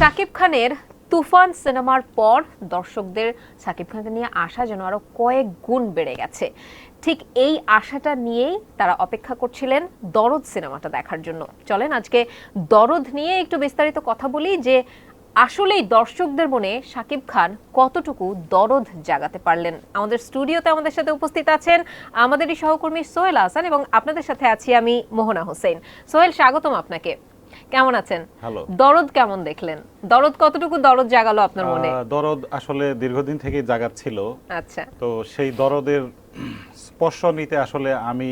শাকিব খানের তুফান সিনেমার পর দর্শকদের শাকিব খানকে নিয়ে আশা যেন আরো কয়েক গুণ বেড়ে গেছে। ঠিক এই আশাটা নিয়েই তারা অপেক্ষা করছিলেন দরদ সিনেমাটা দেখার জন্য। চলেন আজকে দরদ নিয়ে একটু বিস্তারিত কথা বলি যে আসলেই দর্শকদের মনে শাকিব খান কতটুকু দরদ জাগাতে পারলেন। আমাদের স্টুডিওতে আমাদের সাথে উপস্থিত আছেন আমাদেরই সহকর্মী সোহেল হাসান এবং আপনাদের সাথে আছি আমি মোহনা হোসেন। সোহেল, স্বাগতম আপনাকে। কেমন আছেন? হ্যালো। দরদ কেমন দেখলেন? দরদ কতটুকু দরদ জাগালো আপনার মনে? দরদ আসলে দীর্ঘদিন থেকেই জাগাচ্ছিল। আচ্ছা। তো সেই দরদের স্পর্শ নিতে আসলে আমি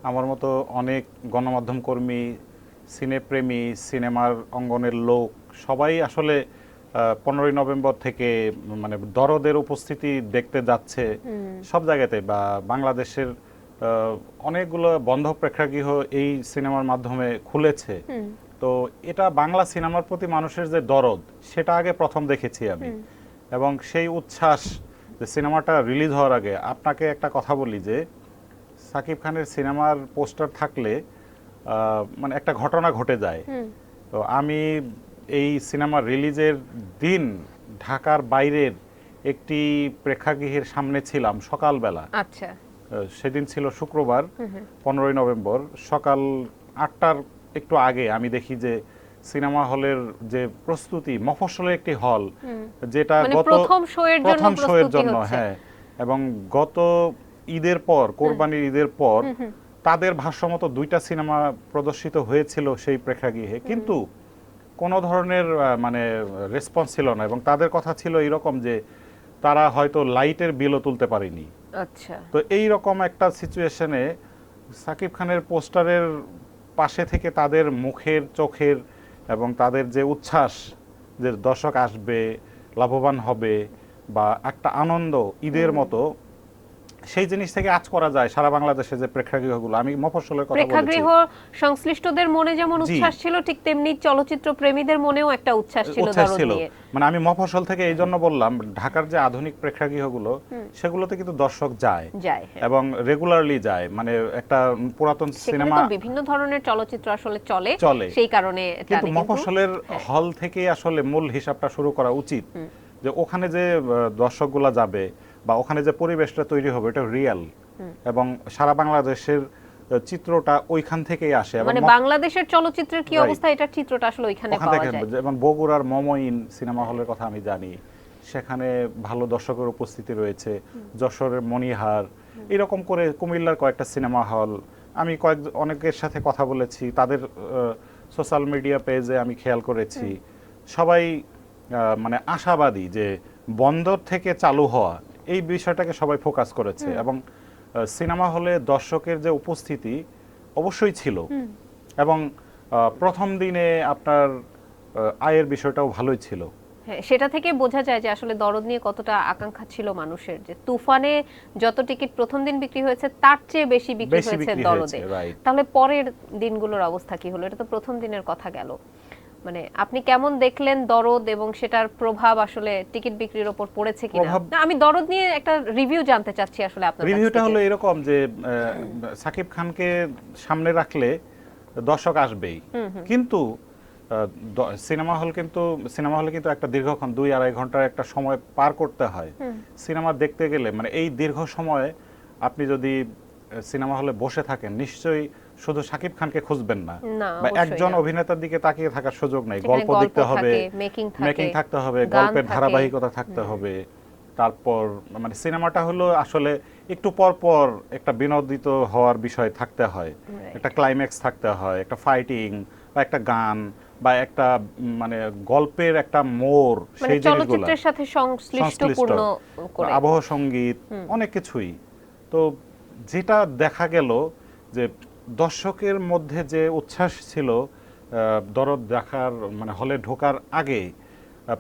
আমার মতো অনেক গণমাধ্যম কর্মী, সিনেপ্রেমী, সিনেমার অঙ্গনের লোক সবাই আসলে 15ই নভেম্বর থেকে মানে দরদের উপস্থিতি দেখতে যাচ্ছে সব জায়গাতে। বা বাংলাদেশের অনেকগুলো বন্ধ প্রেক্ষাগৃহ এই সিনেমার মাধ্যমে খুলেছে। তো এটা বাংলা সিনেমার প্রতি মানুষের যে দরদ সেটা আগে প্রথম দেখেছি আমি, এবং সেই উচ্ছ্বাস যে সিনেমাটা রিলিজ হওয়ার আগে। আপনাকে একটা কথা বলি যে সাকিব খানের সিনেমার পোস্টার থাকলে মানে একটা ঘটনা ঘটে যায়। তো আমি এই সিনেমার রিলিজের দিন ঢাকার বাইরের একটি প্রেক্ষাগৃহের সামনে ছিলাম সকালবেলা। আচ্ছা। সেদিন ছিল শুক্রবার 15ই নভেম্বর। সকাল 8টার একটু আগে আমি দেখি যে সিনেমা হলের যে প্রস্তুতি, মফস্বলের একটি হল যেটা মানে গত প্রথম শোয়ের জন্য হ্যাঁ, এবং গত ঈদের পর, কোরবানির ঈদের পর তাদের ভাষ্যমতো 2টা সিনেমা প্রদর্শিত হয়েছিল সেই প্রেক্ষাগৃহে, কিন্তু কোনো ধরনের মানে রেসপন্স ছিল না। এবং তাদের কথা ছিল এরকম যে তারা হয়তো লাইটের বিলও তুলতে পারেনি। আচ্ছা। তো এই রকম একটা সিচুয়েশনে সাকিব খানের পোস্টারের পাশে থেকে তাদের মুখের, চোখের এবং তাদের যে উচ্ছ্বাস যে দর্শক আসবে, লাভবান হবে বা একটা আনন্দ ঈদের মতো, সেই জিনিস থেকে আজ করা যায় সারা বাংলাদেশে যে প্রেক্ষাগৃহগুলো। আমি মফস্বলের কথা বলেছি। প্রেক্ষাগৃহ সংশ্লিষ্টদের মনে যেমন উচ্ছ্বাস ছিল ঠিক তেমনি চলচ্চিত্র প্রেমীদের মনেও একটা উচ্ছ্বাস ছিল দরদ নিয়ে। মানে আমি মফস্বল থেকে এই জন্য বললাম, ঢাকার যে আধুনিক প্রেক্ষাগৃহগুলো সেগুলোতে কিন্তু দর্শক যায় এবং রেগুলারলি যায়। মানে একটা পুরাতন সিনেমা, বিভিন্ন ধরনের চলচ্চিত্র আসলে চলে, সেই কারণে কিন্তু মফস্বলের হল থেকে আসলে মূল হিসাবটা শুরু করা উচিত, যে ওখানে যে দর্শকগুলা যাবে বা ওখানে যে পরিবেশটা তৈরি হবে এটা রিয়েল, এবং সারা বাংলাদেশের চিত্রটা ওইখান থেকেই আসে। মানে বাংলাদেশের চলচ্চিত্রের কি অবস্থা এটার চিত্রটা আসলে ওইখানে পাওয়া যায়। যেমন বগুড়ার মমইন সিনেমা হলের কথা আমি জানি, সেখানে ভালো দর্শকের উপস্থিতি রয়েছে। যশোরের মনিহার, এরকম করে কুমিল্লার কয়েকটা সিনেমা হল আমি অনেকের সাথে কথা বলেছি, তাদের সোশ্যাল মিডিয়া পেজে আমি খেয়াল করেছি সবাই মানে আশাবাদী যে বন্দর থেকে চালু হওয়া এই বিষয়টাকে সবাই ফোকাস করেছে। এবং সিনেমা হলে দর্শকের যে উপস্থিতি অবশ্যই ছিল, এবং প্রথম দিনে আপনার আয়ের বিষয়টাও ভালোই ছিল। হ্যাঁ, সেটা থেকে বোঝা যায় যে আসলে দরদ নিয়ে কতটা আকাঙ্ক্ষা ছিল মানুষের, যে তুফানে যত টিকিট প্রথম দিন বিক্রি হয়েছে তার চেয়ে বেশি বিক্রি হয়েছে দরদে। তাহলে পরের দিনগুলোর অবস্থা কি হলো? এটা তো প্রথম দিনের কথা গেল। মানে আপনি কেমন দেখলেন দরদ এবং সেটার প্রভাব আসলে টিকিট বিক্রির উপর পড়েছে কিনা? আমি দরদ নিয়ে একটা রিভিউ জানতে চাচ্ছি আসলে আপনার কাছ থেকে। রিভিউটা হলো এরকম যে সাকিব খানকে সামনে রাখলে দর্শক আসবেই, কিন্তু সিনেমা হলে কিন্তু একটা দীর্ঘক্ষণ 2-2.5 ঘন্টার একটা সময় পার করতে হয় সিনেমা দেখতে গেলে। মানে এই দীর্ঘ সময়ে আপনি যদি সিনেমা হলে বসে থাকেন নিশ্চয়ই শুধু শাকিব খানকে খুঁজবেন না, বা একজন অভিনেতার দিকে তাকিয়ে থাকার সুযোগ নাই। গল্প দেখতে হবে, মেকিং থাকতে হবে, গল্পের ধারাবাহিকতা থাকতে হবে। তারপর মানে সিনেমাটা হলো আসলে একটু পর পর একটা বিনোদিত হওয়ার বিষয় থাকতে হয়, একটা ক্লাইম্যাক্স থাকতে হয়, একটা ফাইটিং বা একটা গান বা একটা মানে গল্পের একটা মোড়, সেই চলচ্চিত্রের সাথে সংশ্লিষ্টপূর্ণ করে আবহ সঙ্গীত অনেক কিছুই। তো যেটা দেখা গেল যে দর্শকের মধ্যে যে উচ্ছ্বাস ছিল দরদ দেখার মানে হলে ঢোকার আগে,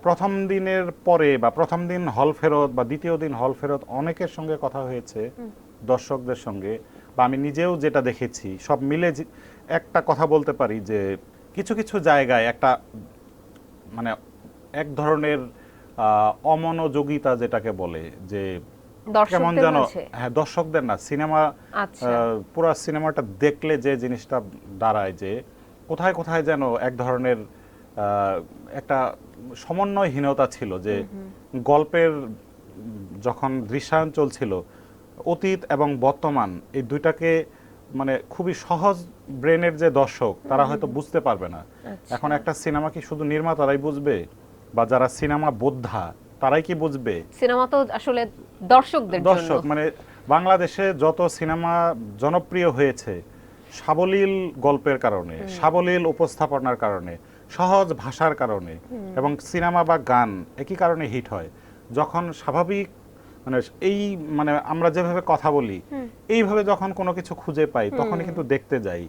প্রথম দিনের পরে বা প্রথম দিন হল ফেরত বা দ্বিতীয় দিন হল ফেরত অনেকের সঙ্গে কথা হয়েছে, দর্শকদের সঙ্গে, বা আমি নিজেও যেটা দেখেছি, সব মিলে একটা কথা বলতে পারি যে কিছু কিছু জায়গায় একটা মানে এক ধরনের অমনোযোগিতা যেটাকে বলে, যে কেমন যেন, হ্যাঁ দর্শকদের না, সিনেমা পুরো সিনেমাটা দেখলে যে জিনিসটা দাঁড়ায় যে কোথায় কোথায় যেন এক ধরনের একটা সমন্বয়হীনতা ছিল, যে গল্পের যখন দৃশ্যায়ন চলছিল অতীত এবং বর্তমান এই দুইটাকে মানে খুবই সহজ ব্রেনের যে দর্শক তারা হয়তো বুঝতে পারবে না। এখন একটা সিনেমা কি শুধু নির্মাতারাই বুঝবে, বা যারা সিনেমা বোদ্ধা তারাই কি বুঝবে? সিনেমা তো আসলে দর্শকদের জন্য। দর্শক মানে বাংলাদেশে যত সিনেমা জনপ্রিয় হয়েছে সাবলীল গল্পের কারণে, সাবলীল উপস্থাপনার কারণে, সহজ ভাষার কারণে, এবং সিনেমা বা গান একই কারণে হিট হয়। যখন স্বাভাবিক মানে এই মানে আমরা যেভাবে কথা বলি এইভাবে যখন কোনো কিছু খুঁজে পাই তখনই কিন্তু দেখতে যাই।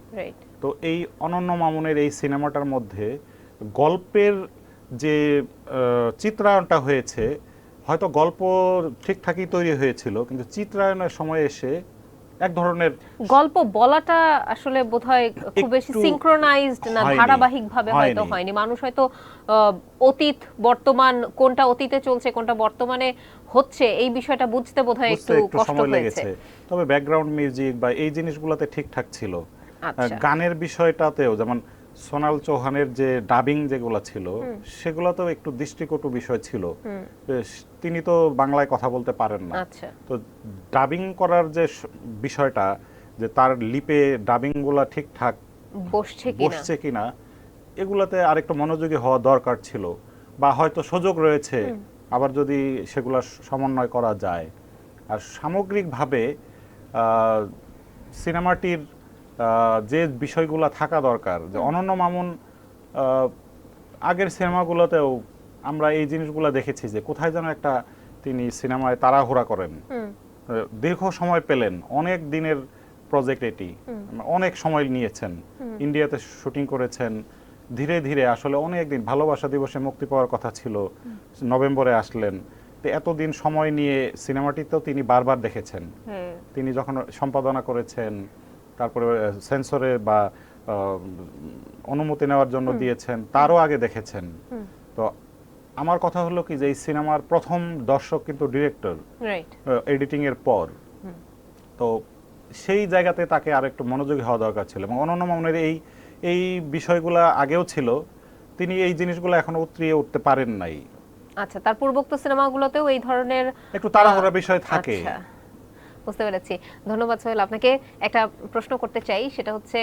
তো এই অনন্য মামুনের এই সিনেমাটার মধ্যে গল্পের যে চিত্রায়নটা হয়েছে, হয়তো গল্প ঠিকঠাকই তৈরি হয়েছিল কিন্তু চিত্রায়নের সময় এসে এক ধরনের গল্প বলাটা আসলে বোধহয় খুব বেশি একটু সিনক্রোনাইজড না, হয়নি, ধারাবাহিকভাবে হয়তো হয়নি। হয়নি। মানুষ হয়তো অতীত বর্তমান কোনটা অতীতে চলছে কোনটা বর্তমানে হচ্ছে এই বিষয়টা বুঝতে বোধহয় বুঝতে একটু একটু কষ্ট সময় হয়েছে। লেগেছে। তবে ব্যাকগ্রাউন্ড মিউজিক বা এই জিনিসগুলোতে ঠিকঠাক ছিল। আচ্ছা। গানের বিষয়টাতেও যেমন সোনাল চৌহানের যে ডাবিং যেগুলো ছিল সেগুলোতেও একটু দৃষ্টিকটু বিষয় ছিল। তিনি তো বাংলায় কথা বলতে পারেন না। আচ্ছা। তো ডাবিং করার যে বিষয়টা, যে তার লিপে ডাবিং গুলা ঠিকঠাক বসছে কিনা এগুলাতে আরেকটু মনোযোগী হওয়া দরকার ছিল, বা হয়তো সুযোগ রয়েছে আবার যদি সেগুলা সমন্বয় করা যায়। আর সামগ্রিকভাবে সিনেমাটির যে বিষয়গুলো থাকা দরকার, যে অনন্য মামুন আগের সিনেমাগুলোতেও আমরা এই জিনিসগুলো দেখেছি যে কোথায় যেন একটা তিনি সিনেমায় তাড়াহুড়া করেন, দীর্ঘ সময় পেলেন, অনেক দিনের প্রজেক্ট এটি, অনেক সময় নিয়েছেন, ইন্ডিয়াতে শুটিং করেছেন, ধীরে ধীরে আসলে অনেক দিন, ভালোবাসা দিবসে মুক্তি পাওয়ার কথা ছিল, নভেম্বরে আসলেন। তো এতদিন সময় নিয়ে সিনেমাটিতেও তিনি বারবার দেখেছেন, তিনি যখন সম্পাদনা করেছেন, তারপরে সেন্সরে বা অনুমতি নেওয়ার জন্য দিয়েছেন, তারও আগে দেখেছেন। তো আমার কথা হলো কি যে এই সিনেমার প্রথম দর্শক কিন্তু ডিরেক্টর, এডিটিং এর পর। তো সেই জায়গাতে তাকে আর একটু মনোযোগী হওয়া দরকার ছিল, এবং অনন্য মামুনের এই বিষয়গুলা আগেও ছিল, তিনি এই জিনিসগুলো এখনো উতরিয়ে উঠতে পারেন নাই। আচ্ছা, তার পূর্বোক্ত সিনেমাগুলোতেও এই ধরনের একটু তাড়াহুড়া বিষয় থাকে। আচ্ছা, বুঝতে পেরেছি। ধন্যবাদ সোহেল। আপনাকে একটা প্রশ্ন করতে চাই, সেটা হচ্ছে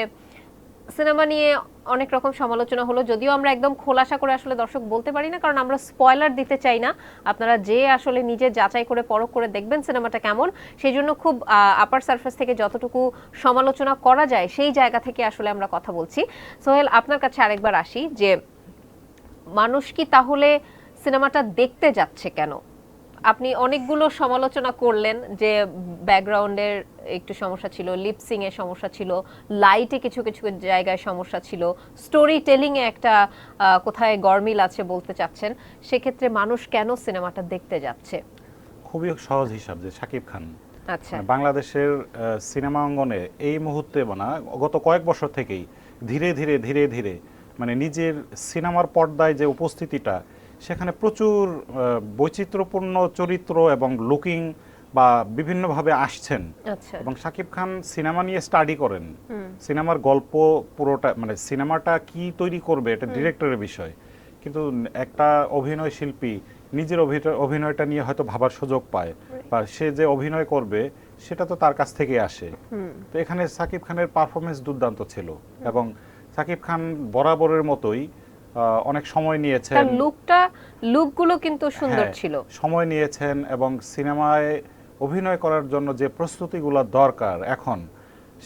সিনেমা নিয়ে অনেক রকম সমালোচনা হলো, যদিও আমরা একদম খোলাসা করে আসলে দর্শক বলতে পারি না, কারণ আমরা স্পয়লার দিতে চাই না। আপনারা যে আসলে নিজে যাচাই করে পরখ করে দেখবেন সিনেমাটা কেমন, সেই জন্য খুব আপার সারফেস থেকে যতটুকু সমালোচনা করা যায় সেই জায়গা থেকে আসলে আমরা কথা বলছি। সোহেল, আপনার কাছে আরেকবার আসি, যে মানুষ কি তাহলে সিনেমাটা দেখতে যাচ্ছে কেন? আপনি অনেকগুলো সমালোচনা করলেন যে ব্যাকগ্রাউন্ডের একটু সমস্যা ছিল, লিপসিং এর সমস্যা ছিল, লাইটে কিছু কিছু জায়গায় সমস্যা ছিল, স্টোরি টেলিং এ একটা কোথায় গরমিল আছে বলতে চাচ্ছেন। সেক্ষেত্রে মানুষ কেন সিনেমাটা দেখতে যাচ্ছে? খুবই সহজ হিসাব, যে শাকিব খান। আচ্ছা। বাংলাদেশের সিনেমা অঙ্গনে এই মুহূর্তে না গত কয়েক বছর থেকেই ধীরে ধীরে ধীরে ধীরে মানে নিজের সিনেমার পর্দায় যে উপস্থিতিটা, সেখানে প্রচুর বৈচিত্র্যপূর্ণ চরিত্র এবং লুকিং বা বিভিন্নভাবে আসছেন। এবং শাকিব খান সিনেমা নিয়ে স্টাডি করেন, সিনেমার গল্প পুরোটা মানে সিনেমাটা কি তৈরি করবে এটা ডিরেক্টরের বিষয়, কিন্তু একটা অভিনয় শিল্পী নিজের অভিনয়টা নিয়ে হয়তো ভাবার সুযোগ পায়, বা সে যে অভিনয় করবে সেটা তো তার কাছ থেকে আসে। তো এখানে শাকিব খানের পারফরমেন্স দুর্দান্ত ছিল, এবং শাকিব খান বরাবরের মতোই অনেক সময় নিয়েছেন, লুকগুলো কিন্তু সুন্দর ছিল, সময় নিয়েছেন, এবং সিনেমায় অভিনয় করার জন্য যে প্রস্তুতিগুলো দরকার এখন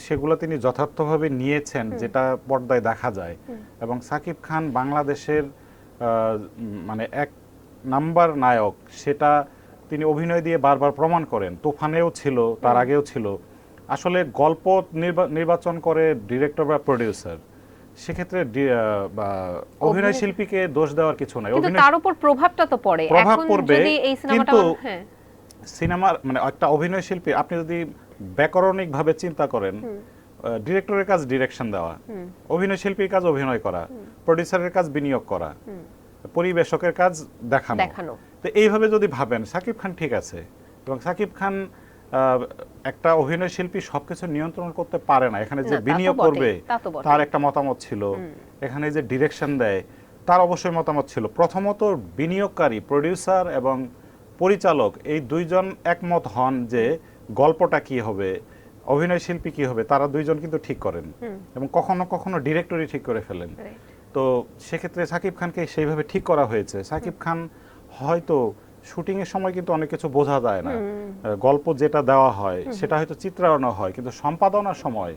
সেগুলো তিনি যথার্থভাবে নিয়েছেন, যেটা পর্দায় দেখা যায়। এবং শাকিব খান বাংলাদেশের মানে এক নাম্বার নায়ক, সেটা তিনি অভিনয় দিয়ে বারবার প্রমাণ করেন। তুফানেও ছিল, তার আগেও ছিল। আসলে গল্প নির্বাচন করে ডিরেক্টর বা প্রোডিউসার, সেক্ষেত্রে অভিনয় শিল্পীকে দোষ দেওয়ার কিছু নাই, কিন্তু তার উপর প্রভাবটা তো পড়ে। প্রভাব পড়বে, কিন্তু হ্যাঁ, সিনেমার মানে একটা অভিনয় শিল্পী আপনি যদি ব্যাকরণিক ভাবে চিন্তা করেন, ডিরেক্টরের কাজ ডিরেকশন দেওয়া, অভিনয় শিল্পীর কাজ অভিনয় করা, প্রোডিউসারের কাজ বিনিয়োগ করা, পরিবেশকের কাজ দেখানো। তো এইভাবে যদি ভাবেন শাকিব খান ঠিক আছে, এবং শাকিব খান একটা অভিনয় শিল্পী সবকিছু নিয়ন্ত্রণ করতে পারে না, এখানে যে বিনিয়োগ করবে তার একটা মতামত ছিল, এখানে যে ডিরেকশন দেয় তার অবশ্যই মতামত ছিল। প্রথমত বিনিয়োগকারী, প্রোডিউসার এবং পরিচালক এই দুইজন একমত হন যে গল্পটা কি হবে, অভিনয় শিল্পী কি হবে, তারা দুইজন কিন্তু ঠিক করেন এবং কখনো কখনো ডিরেক্টরই ঠিক করে ফেলেন। তো সেক্ষেত্রে সাকিব খানকে সেইভাবে ঠিক করা হয়েছে। সাকিব খান হয়তো শুটিং এর সময় কিন্তু অনেক কিছু বোঝা যায় না, গল্প যেটা দেওয়া হয় সেটা হয়তো চিত্রায়ন হয়, কিন্তু সম্পাদনার সময়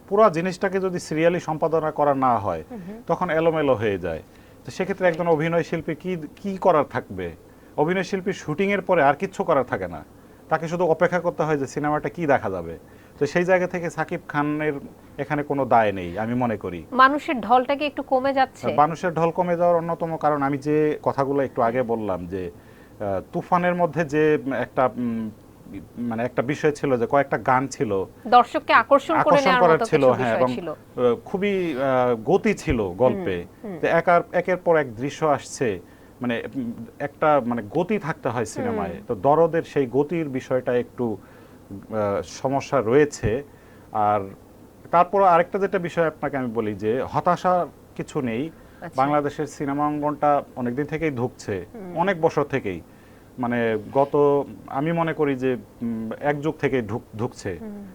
পুরো জিনিসটাকে যদি সিরিয়ালি সম্পাদনা করা না হয় তখন এলোমেলো হয়ে যায়। তো সেক্ষেত্রে একজন অভিনয় শিল্পী কি করার থাকবে? অভিনয় শিল্পী শুটিং এর পরে আর কিচ্ছু করার থাকে না, তাকে শুধু অপেক্ষা করতে হয় যে সিনেমাটা কি দেখা যাবে। তো সেই জায়গা থেকে সাকিব খানের এখানে কোনো দায় নেই আমি মনে করি। মানুষের ঢলটা কি একটু কমে যাচ্ছে? মানুষের ঢল কমে যাওয়ার অন্যতম কারণ আমি যে কথাগুলো একটু আগে বললাম, যে তুফানের মধ্যে যে একটা মানে একটা বিষয় ছিল যে কয়েকটা গান ছিল দর্শককে আকর্ষণ করে নেওয়ার মতো ছিল, কিছু হ্যাঁ, বিষয় এবং ছিল। খুবই গতি ছিল গল্পে। একের পর এক দৃশ্য আসছে, মানে একটা মানে গতি থাকতে হয় সিনেমায়। তো দরদের সেই গতির বিষয়টা একটু সমস্যা রয়েছে। আর তারপর আরেকটা যেটা বিষয় আপনাকে আমি বলি যে হতাশার কিছু নেই। বাংলাদেশের সিনেমা অঙ্গনটা অনেকদিন থেকেই ধুঁকছে, অনেক বছর থেকেই, মানে আমি মনে করি যে এক যুগ থেকে ঢুকছে,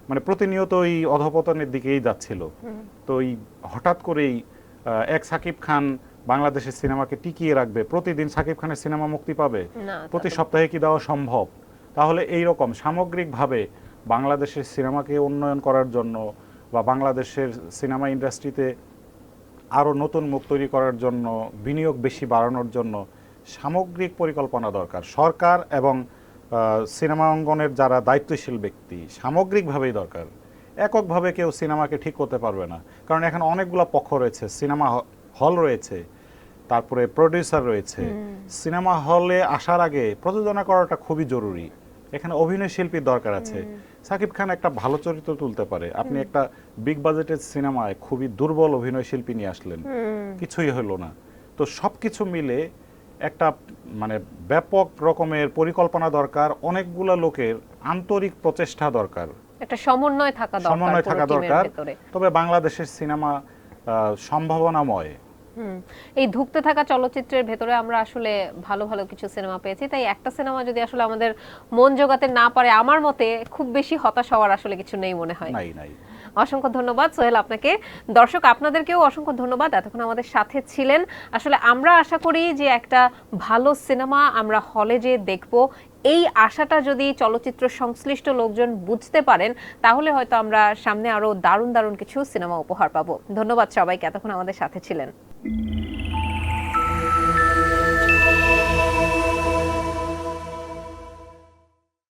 মানে প্রতিনিয়ত এই অধঃপতনের দিকেই যাচ্ছিল। তো এই হঠাৎ করেই এক সাকিব খান বাংলাদেশের সিনেমাকে টিকিয়ে রাখবে, প্রতিদিন সাকিব খানের সিনেমা মুক্তি পাবে, প্রতি সপ্তাহে কি দেওয়া সম্ভব? তাহলে এই রকম সামগ্রিকভাবে বাংলাদেশের সিনেমাকে উন্নয়ন করার জন্য বা বাংলাদেশের সিনেমা ইন্ডাস্ট্রিতে আরও নতুন মুখ তৈরি করার জন্য, বিনিয়োগ বেশি বাড়ানোর জন্য সামগ্রিক পরিকল্পনা দরকার। সরকার এবং সিনেমা অঙ্গনের যারা দায়িত্বশীল ব্যক্তি সামগ্রিকভাবেই দরকার। এককভাবে কেউ সিনেমাকে ঠিক করতে পারবে না, কারণ এখানে অনেকগুলো পক্ষ রয়েছে। সিনেমা হল রয়েছে, তারপরে প্রোডিউসার রয়েছে। সিনেমা হলে আসার আগে প্রযোজনা করাটা খুবই জরুরি। এখানে অভিনয় শিল্পীর দরকার আছে। সাকিব খান একটা ভালো চরিত্র তুলতে পারে, আপনি একটা বিগ বাজেটের সিনেমায় খুবই দুর্বল অভিনয় শিল্পী নিয়ে আসলেন, কিছুই হলো না। তো সবকিছু মিলে একটা মানে ব্যাপক রকমের পরিকল্পনা দরকার, অনেকগুলো লোকের আন্তরিক প্রচেষ্টা দরকার, একটা সমন্বয় থাকা দরকার। তবে বাংলাদেশের সিনেমা সম্ভাবনাময়। এই ধুঁকতে থাকা চলচ্চিত্রের ভেতরে আমরা আসলে ভালো ভালো কিছু সিনেমা পেয়েছি, তাই একটা সিনেমা যদি আসলে আমাদের মন জোগাতে না পারে, আমার মতে খুব বেশি হতাশ হওয়ার আসলে কিছু নেই মনে হয়। নাই। অসংখ্য ধন্যবাদ সোহেল আপনাকে। দর্শক আপনাদেরকেও অসংখ্য ধন্যবাদ, এতক্ষণ আমাদের সাথে ছিলেন। আসলে আমরা আশা করি যে একটা ভালো সিনেমা আমরা হলে যেয়ে দেখব, এই আশাটা যদি চলচ্চিত্র সংশ্লিষ্ট লোকজন বুঝতে পারেন, তাহলে হয়তো আমরা সামনে আরো দারুণ দারুণ কিছু সিনেমা উপহার পাবো। ধন্যবাদ সবাইকে, এতক্ষণ আমাদের সাথে ছিলেন।